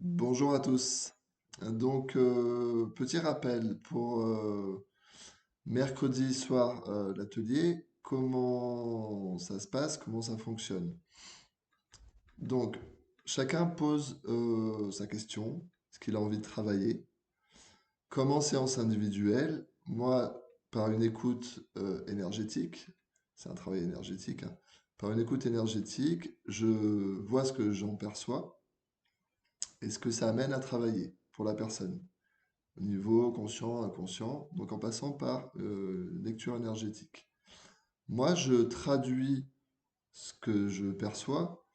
Bonjour à tous. Donc, petit rappel pour mercredi soir, l'atelier, comment ça se passe, comment ça fonctionne. Donc, chacun pose sa question, ce qu'il a envie de travailler. Comme en séance individuelle, moi, par une écoute énergétique, c'est un travail énergétique, hein, par une écoute énergétique, je vois ce que j'en perçois et ce que ça amène à travailler pour la personne. Au niveau conscient, inconscient, donc en passant par lecture énergétique. Moi, je traduis ce que je perçois,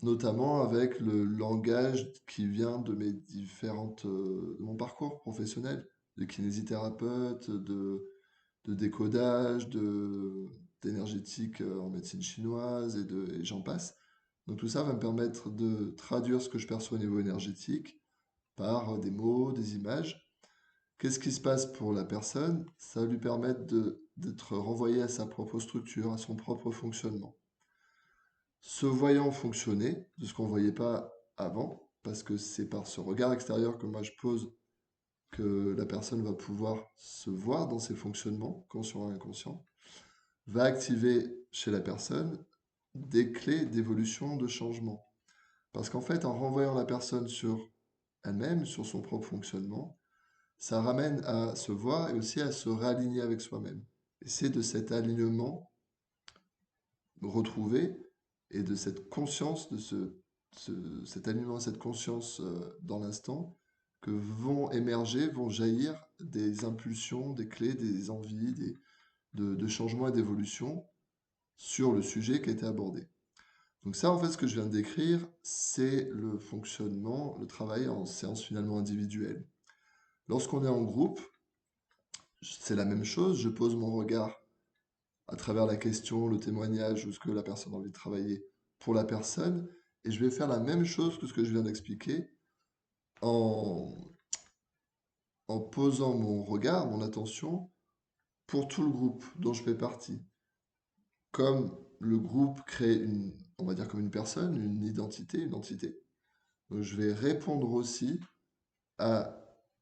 notamment avec le langage qui vient de mes de mon parcours professionnel, de kinésithérapeute, de décodage, d'énergétique en médecine chinoise et j'en passe. Donc tout ça va me permettre de traduire ce que je perçois au niveau énergétique par des mots, des images. Qu'est-ce qui se passe pour la personne? Ça va lui permettre d'être renvoyé à sa propre structure, à son propre fonctionnement. Se voyant fonctionner, de ce qu'on ne voyait pas avant, parce que c'est par ce regard extérieur que moi je pose que la personne va pouvoir se voir dans ses fonctionnements, conscients et inconscients, va activer chez la personne des clés d'évolution, de changement. Parce qu'en fait, en renvoyant la personne sur elle-même, sur son propre fonctionnement, ça ramène à se voir et aussi à se réaligner avec soi-même. Et c'est de cet alignement retrouvé et de cette conscience, cet alignement, cette conscience dans l'instant, que vont émerger, vont jaillir des impulsions, des clés, des envies, de changement et d'évolution sur le sujet qui a été abordé. Donc ça, en fait, ce que je viens de décrire, c'est le fonctionnement, le travail en séance finalement individuelle. Lorsqu'on est en groupe, c'est la même chose, je pose mon regard à travers la question, le témoignage ou ce que la personne a envie de travailler pour la personne, et je vais faire la même chose que ce que je viens d'expliquer en, en posant mon regard, mon attention pour tout le groupe dont je fais partie. Comme le groupe crée on va dire comme une personne, une identité, une entité, donc je vais répondre aussi à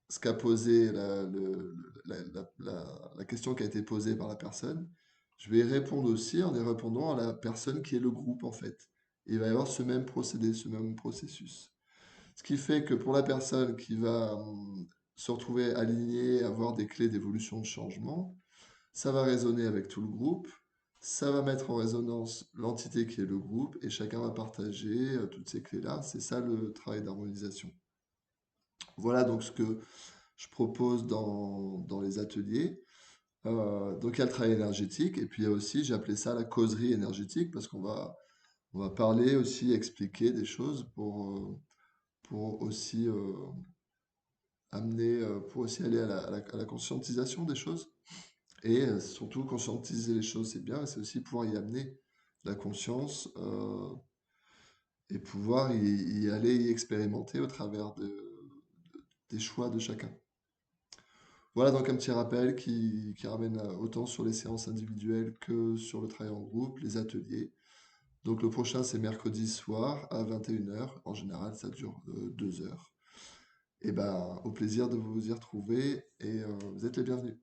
ce qu'a posé la question qui a été posée par la personne, je vais y répondre aussi en y répondant à la personne qui est le groupe en fait. Et il va y avoir ce même procédé, ce même processus. Ce qui fait que pour la personne qui va se retrouver alignée, avoir des clés d'évolution de changement, ça va résonner avec tout le groupe, ça va mettre en résonance l'entité qui est le groupe, et chacun va partager toutes ces clés-là. C'est ça le travail d'harmonisation. Voilà donc ce que je propose dans les ateliers. Donc il y a le travail énergétique et puis il y a aussi, j'ai appelé ça la causerie énergétique parce on va parler aussi, expliquer des choses pour aussi pour aussi aller à la conscientisation des choses. Et surtout, conscientiser les choses, c'est bien, mais c'est aussi pouvoir y amener la conscience et pouvoir y aller y expérimenter au travers des choix de chacun. Voilà donc un petit rappel qui ramène autant sur les séances individuelles que sur le travail en groupe, les ateliers. Donc le prochain c'est mercredi soir à 21 h. En général ça dure 2 heures. Et ben au plaisir de vous y retrouver et vous êtes les bienvenus.